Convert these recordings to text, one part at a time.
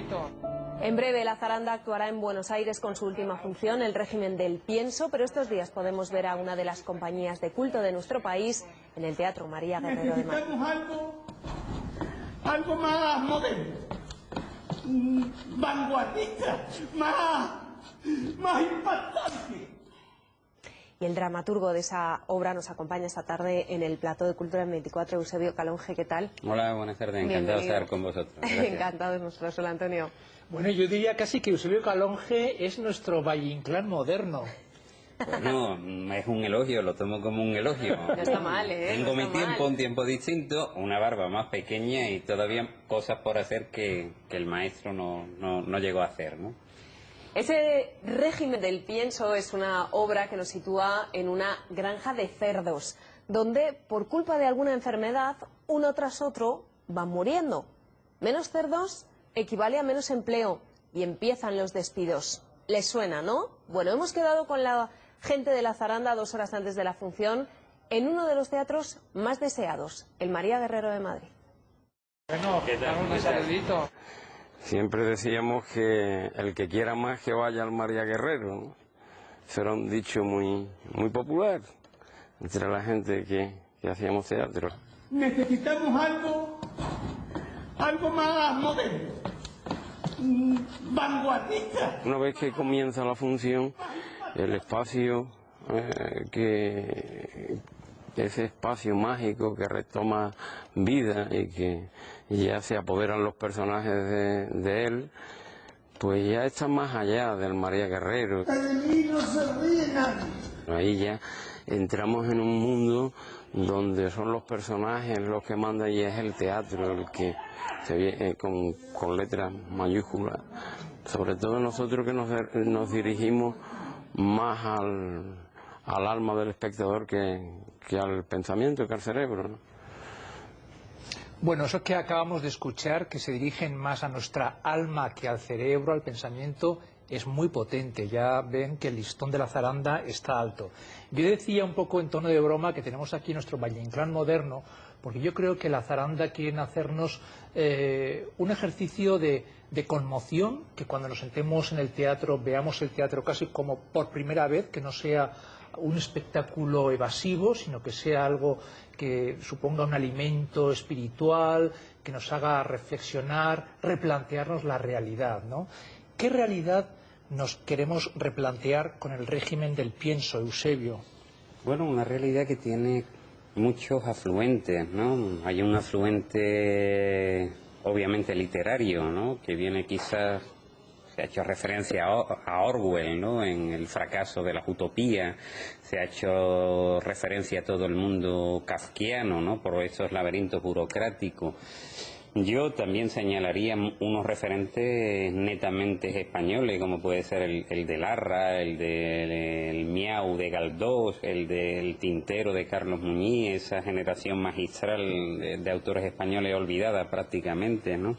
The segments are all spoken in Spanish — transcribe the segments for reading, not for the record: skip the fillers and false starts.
saludito. En breve, la zaranda actuará en Buenos Aires con su última función, el régimen del pienso, pero estos días podemos ver a una de las compañías de culto de nuestro país en el Teatro María Guerrero de Madrid. Necesitamos algo más moderno, vanguardista, más impactante. Y el dramaturgo de esa obra nos acompaña esta tarde en el plató de Cultura en 24, Eusebio Calonge, ¿qué tal? Hola, buenas tardes, encantado de estar con vosotros. Encantado de nosotros, hola Antonio. Bueno, yo diría casi que Eusebio Calonge es nuestro Valle Inclán moderno. Bueno, es un elogio, lo tomo como un elogio. No está mal, ¿eh? Tengo no mi está tiempo, mal. un tiempo distinto, una barba más pequeña y todavía cosas por hacer que el maestro no llegó a hacer, ¿no? Ese régimen del pienso es una obra que nos sitúa en una granja de cerdos, donde por culpa de alguna enfermedad, uno tras otro van muriendo. Menos cerdos equivale a menos empleo y empiezan los despidos. ¿Les suena, no? Bueno, hemos quedado con la gente de la zaranda 2 horas antes de la función en uno de los teatros más deseados, el María Guerrero de Madrid. Bueno, damos un saludito. Siempre decíamos que el que quiera más que vaya al María Guerrero, ¿no? Eso era un dicho muy popular entre la gente que hacíamos teatro. Necesitamos algo más moderno, vanguardista. Una vez que comienza la función, el espacio ese espacio mágico que retoma vida y que ya se apoderan los personajes de él, pues ya está más allá del María Guerrero. Ahí ya entramos en un mundo donde son los personajes los que mandan y es el teatro el que se viene con letras mayúsculas. Sobre todo nosotros que nos dirigimos más al alma del espectador que al pensamiento, que al cerebro, ¿no? Bueno, eso que acabamos de escuchar, que se dirigen más a nuestra alma que al cerebro, al pensamiento, es muy potente. Ya ven que el listón de la zaranda está alto. Yo decía un poco en tono de broma que tenemos aquí nuestro Valle Inclán moderno, porque yo creo que la zaranda quiere hacernos un ejercicio de conmoción, que cuando nos sentemos en el teatro veamos el teatro casi como por primera vez, que no sea un espectáculo evasivo, sino que sea algo que suponga un alimento espiritual, que nos haga reflexionar, replantearnos la realidad, ¿no? ¿Qué realidad nos queremos replantear con el régimen del pienso, Eusebio? Bueno, una realidad que tiene muchos afluentes, ¿no? Hay un afluente obviamente literario, ¿no? Que viene quizás, se ha hecho referencia a Orwell, ¿no? En El fracaso de las utopías, se ha hecho referencia a todo el mundo kafkiano, ¿no? Por esos laberintos burocráticos. Yo también señalaría unos referentes netamente españoles, como puede ser el de Larra, el Miau de Galdós, el del Tintero de Carlos Muñiz, esa generación magistral de autores españoles olvidada prácticamente, ¿no?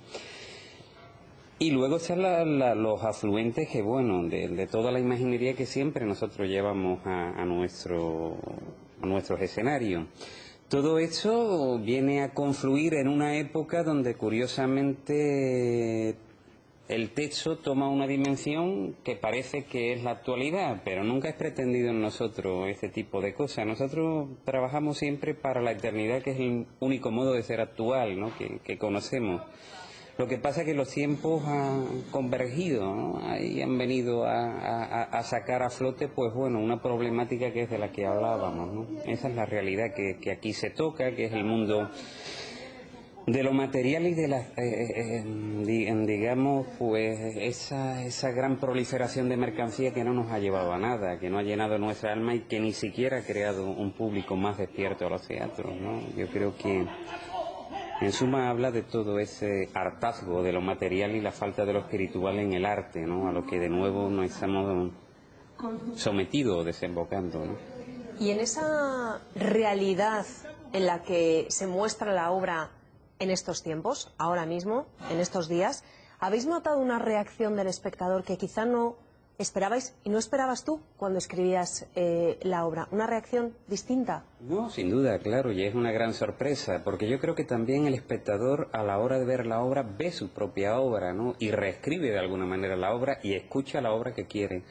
Y luego están los afluentes que, bueno, de toda la imaginería que siempre nosotros llevamos a nuestros escenarios. Todo esto viene a confluir en una época donde, curiosamente, el texto toma una dimensión que parece que es la actualidad, pero nunca es pretendido en nosotros este tipo de cosas. Nosotros trabajamos siempre para la eternidad, que es el único modo de ser actual, ¿no? que conocemos. Lo que pasa es que los tiempos han convergido, ¿no? Ahí han venido a sacar a flote, pues bueno, una problemática que es de la que hablábamos, ¿no? Esa es la realidad que aquí se toca, que es el mundo de lo material y de la, digamos, pues esa gran proliferación de mercancía que no nos ha llevado a nada, que no ha llenado nuestra alma y que ni siquiera ha creado un público más despierto a los teatros, ¿no? Yo creo que en suma habla de todo ese hartazgo de lo material y la falta de lo espiritual en el arte, ¿no? A lo que de nuevo nos estamos sometidos o desembocando, ¿no? Y en esa realidad en la que se muestra la obra en estos tiempos, ahora mismo, en estos días, ¿habéis notado una reacción del espectador que quizá no esperabais y no esperabas tú cuando escribías la obra. ¿Una reacción distinta? No, sin duda, claro, y es una gran sorpresa, porque yo creo que también el espectador a la hora de ver la obra ve su propia obra, ¿no? Y reescribe de alguna manera la obra y escucha la obra que quiere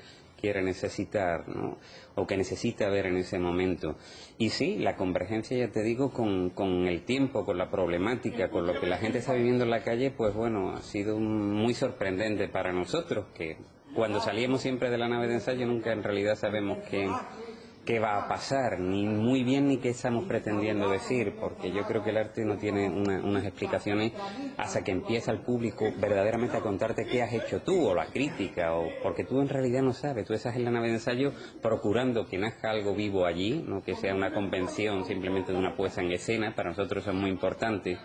necesitar, ¿no? O que necesita ver en ese momento. Y sí, la convergencia, ya te digo, con el tiempo, con la problemática, con lo que la gente está viviendo en la calle, pues bueno, ha sido muy sorprendente para nosotros, que cuando salíamos siempre de la nave de ensayo nunca en realidad sabemos qué va a pasar, ni muy bien ni qué estamos pretendiendo decir, porque yo creo que el arte no tiene unas explicaciones hasta que empieza el público verdaderamente a contarte qué has hecho tú, o la crítica, o porque tú en realidad no sabes. Tú estás en la nave de ensayo procurando que nazca algo vivo allí, no que sea una convención simplemente de una puesta en escena. Para nosotros eso es muy importante,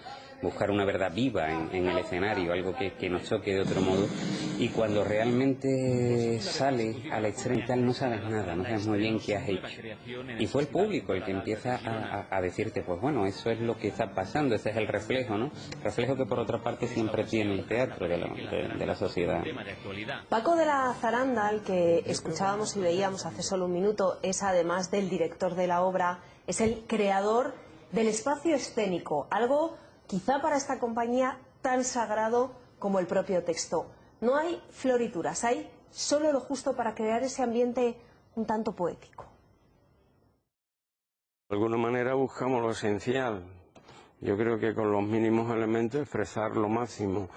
buscar una verdad viva en el escenario, algo que nos choque de otro modo, y cuando realmente sale al extremo tal no sabes nada, no sabes muy bien qué has hecho. Y fue el público el que empieza a decirte, pues bueno, eso es lo que está pasando, ese es el reflejo, ¿no? Reflejo que por otra parte siempre tiene el teatro de la sociedad. Paco de la Zaranda, al que escuchábamos y veíamos hace solo un minuto, es además del director de la obra, es el creador del espacio escénico, algo quizá para esta compañía tan sagrado como el propio texto. No hay florituras, hay solo lo justo para crear ese ambiente un tanto poético. De alguna manera buscamos lo esencial. Yo creo que con los mínimos elementos expresar lo máximo.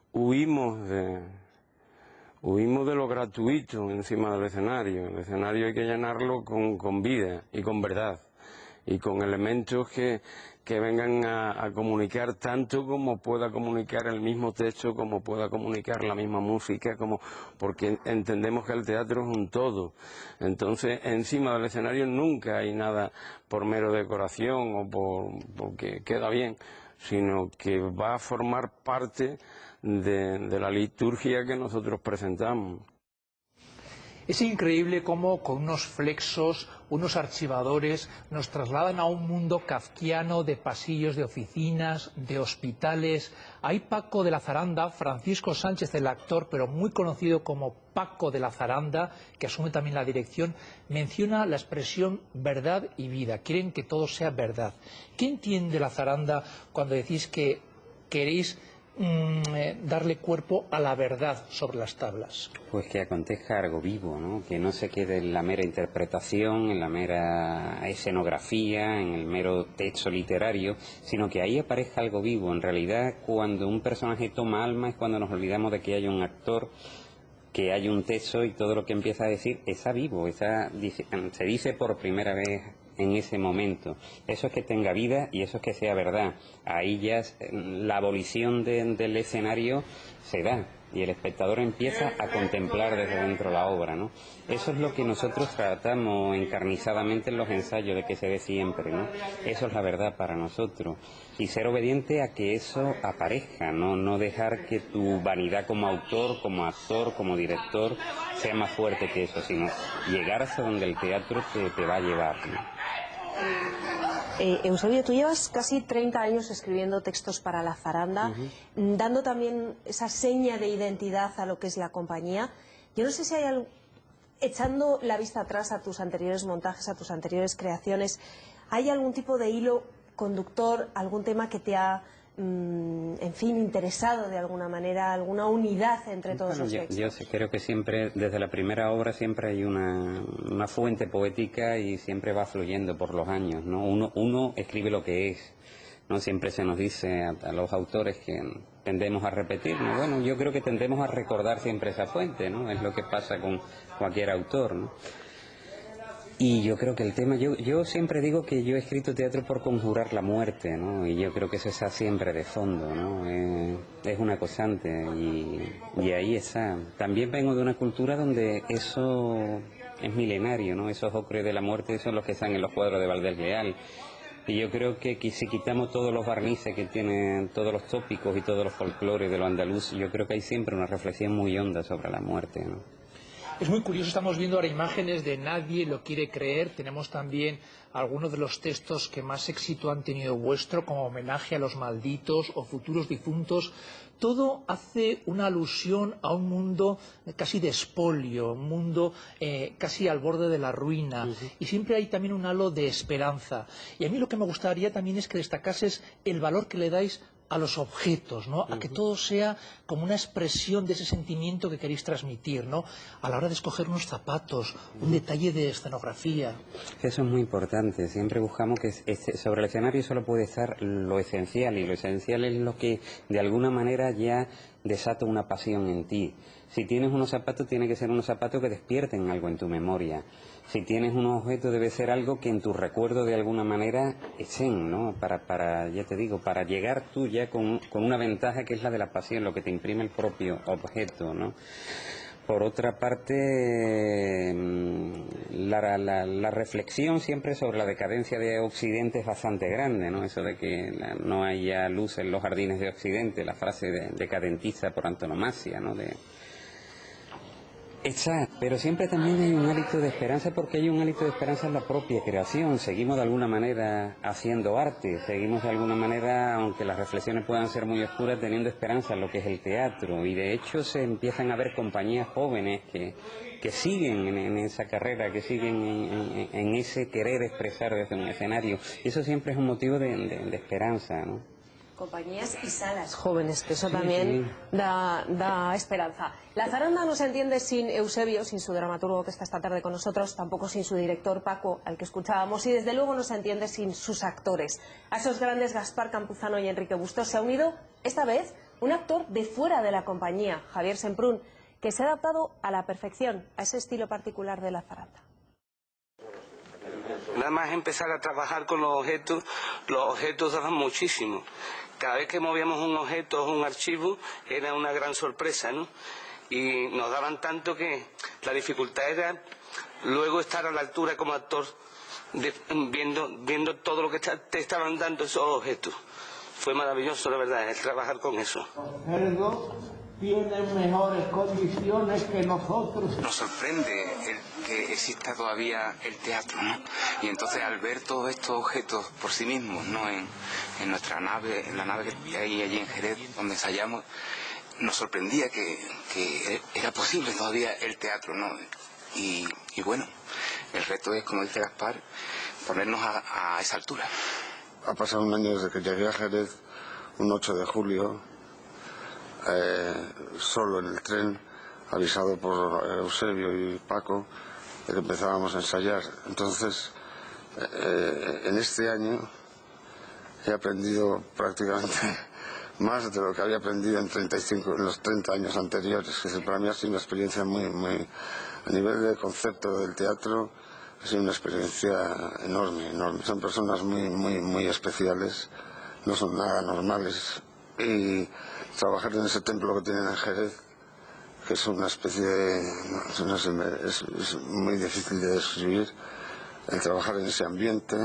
Huimos de lo gratuito encima del escenario. El escenario hay que llenarlo con vida y con verdad, y con elementos que vengan a comunicar tanto como pueda comunicar el mismo texto, como pueda comunicar la misma música, porque entendemos que el teatro es un todo. Entonces, encima del escenario nunca hay nada por mero decoración o porque queda bien, sino que va a formar parte de la liturgia que nosotros presentamos. Es increíble cómo con unos flexos, unos archivadores, nos trasladan a un mundo kafkiano de pasillos de oficinas, de hospitales. Ahí Paco de la Zaranda, Francisco Sánchez, el actor, pero muy conocido como Paco de la Zaranda, que asume también la dirección, menciona la expresión verdad y vida. Quieren que todo sea verdad. ¿Qué entiende la Zaranda cuando decís que queréis darle cuerpo a la verdad sobre las tablas? Pues que acontezca algo vivo, ¿no? Que no se quede en la mera interpretación, en la mera escenografía, en el mero texto literario, sino que ahí aparezca algo vivo. En realidad, cuando un personaje toma alma es cuando nos olvidamos de que hay un actor, que hay un texto, y todo lo que empieza a decir está vivo, se dice por primera vez en ese momento. Eso es que tenga vida y eso es que sea verdad. Ahí ya la abolición del escenario se da y el espectador empieza a contemplar desde dentro la obra, ¿no? Eso es lo que nosotros tratamos encarnizadamente en los ensayos, de que se dé siempre, ¿no? Eso es la verdad para nosotros. Y ser obediente a que eso aparezca, no dejar que tu vanidad como autor, como actor, como director sea más fuerte que eso, sino llegar hasta donde el teatro te va a llevar, ¿no? Eusebio, tú llevas casi 30 años escribiendo textos para la Zaranda, dando también esa seña de identidad a lo que es la compañía. Yo no sé si hay echando la vista atrás a tus anteriores montajes, a tus anteriores creaciones, ¿hay algún tipo de hilo conductor, algún tema que te ha, en fin, interesado de alguna manera, alguna unidad entre todos los textos? Yo creo que siempre, desde la primera obra, siempre hay una fuente poética y siempre va fluyendo por los años, ¿no? Uno escribe lo que es, ¿no? Siempre se nos dice a los autores que tendemos a repetir, ¿no? Bueno, yo creo que tendemos a recordar siempre esa fuente, ¿no? Es lo que pasa con cualquier autor, ¿no? Y yo creo que el tema, yo siempre digo que yo he escrito teatro por conjurar la muerte, ¿no? Y yo creo que eso está siempre de fondo, ¿no? Es una constante y ahí está. También vengo de una cultura donde eso es milenario, ¿no? Esos ocres de la muerte son los que están en los cuadros de Valdés Leal. Y yo creo que si quitamos todos los barnices que tienen, todos los tópicos y todos los folclores de lo andaluz, yo creo que hay siempre una reflexión muy honda sobre la muerte, ¿no? Es muy curioso, estamos viendo ahora imágenes de Nadie lo quiere creer. Tenemos también algunos de los textos que más éxito han tenido vuestro, como Homenaje a los malditos o Futuros difuntos. Todo hace una alusión a un mundo casi de expolio, un mundo casi al borde de la ruina. Y siempre hay también un halo de esperanza. Y a mí lo que me gustaría también es que destacases el valor que le dais a los objetos, ¿no? A que todo sea como una expresión de ese sentimiento que queréis transmitir, ¿no? A la hora de escoger unos zapatos, un detalle de escenografía. Eso es muy importante. Siempre buscamos que sobre el escenario solo puede estar lo esencial, y lo esencial es lo que de alguna manera ya desata una pasión en ti. Si tienes unos zapatos, tiene que ser unos zapatos que despierten algo en tu memoria. Si tienes unos objetos, debe ser algo que en tu recuerdo de alguna manera estén, ¿no? Ya te digo, para llegar tú ya con una ventaja que es la de la pasión, lo que te imprime el propio objeto, ¿no? Por otra parte, la reflexión siempre sobre la decadencia de Occidente es bastante grande, ¿no? Eso de que no haya luz en los jardines de Occidente, la frase decadentista por antonomasia, ¿no? Pero siempre también hay un hálito de esperanza, porque hay un hálito de esperanza en la propia creación. Seguimos de alguna manera haciendo arte, seguimos de alguna manera, aunque las reflexiones puedan ser muy oscuras, teniendo esperanza en lo que es el teatro. Y de hecho se empiezan a ver compañías jóvenes que siguen en esa carrera, que siguen en ese querer expresar desde un escenario. Y eso siempre es un motivo de esperanza, ¿no? Compañías y salas jóvenes, que eso también da esperanza. La zaranda no se entiende sin Eusebio, sin su dramaturgo que está esta tarde con nosotros, tampoco sin su director Paco, al que escuchábamos, y desde luego no se entiende sin sus actores. A esos grandes Gaspar Campuzano y Enrique Bustos se ha unido, esta vez, un actor de fuera de la compañía, Javier Semprún, que se ha adaptado a la perfección a ese estilo particular de la zaranda. Nada más empezar a trabajar con los objetos daban muchísimo. Cada vez que movíamos un objeto o un archivo era una gran sorpresa, ¿no? Y nos daban tanto que la dificultad era luego estar a la altura como actor, viendo todo lo que te estaban dando esos objetos. Fue maravilloso, la verdad, el trabajar con eso. Los cerdos tienen mejores condiciones que nosotros. Nos sorprende el que exista todavía el teatro, ¿no? Y entonces al ver todos estos objetos por sí mismos, ¿no? En nuestra nave, en la nave que hay allí en Jerez, donde ensayamos, nos sorprendía que era posible todavía el teatro, ¿no? Y bueno, el reto es, como dice Gaspar, ponernos a esa altura. Ha pasado un año desde que llegué a Jerez, un 8 de julio, solo en el tren, avisado por Eusebio y Paco, que empezábamos a ensayar. Entonces, en este año he aprendido prácticamente más de lo que había aprendido en los 30 años anteriores, que para mí ha sido una experiencia muy, a nivel de concepto del teatro, ha sido una experiencia enorme, enorme. Son personas muy especiales, no son nada normales. Y trabajar en ese templo que tienen en Jerez, que es una especie de... no sé, es muy difícil de describir, el trabajar en ese ambiente,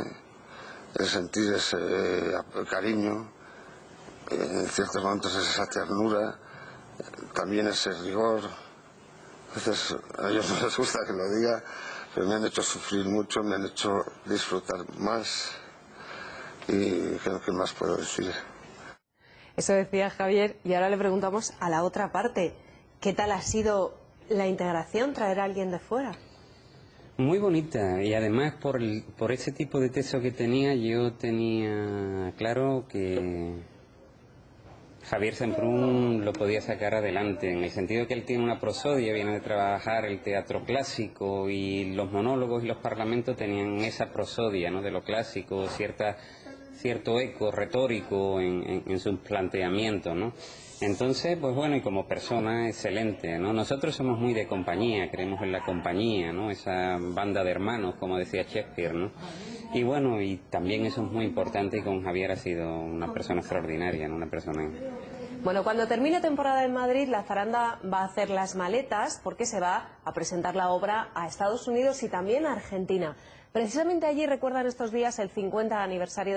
el sentir ese cariño, en ciertos momentos esa ternura, también ese rigor. A veces a ellos no les gusta que lo diga, pero me han hecho sufrir mucho, me han hecho disfrutar más, y ¿qué más puedo decir? Eso decía Javier, y ahora le preguntamos a la otra parte, ¿qué tal ha sido la integración, traer a alguien de fuera? Muy bonita, y además por ese tipo de texto que tenía, yo tenía claro que Javier Semprún lo podía sacar adelante, en el sentido que él tiene una prosodia, viene de trabajar el teatro clásico, y los monólogos y los parlamentos tenían esa prosodia, ¿no?, de lo clásico, cierto eco retórico en sus planteamientos, ¿no? Entonces, pues bueno, y como persona excelente, ¿no? Nosotros somos muy de compañía, creemos en la compañía, ¿no? Esa banda de hermanos, como decía Shakespeare, ¿no? Y bueno, y también eso es muy importante, y con Javier ha sido una persona extraordinaria, ¿no? Una persona... Bueno, cuando termine temporada en Madrid, la zaranda va a hacer las maletas porque se va a presentar la obra a Estados Unidos y también a Argentina. Precisamente allí recuerdan estos días el 50 aniversario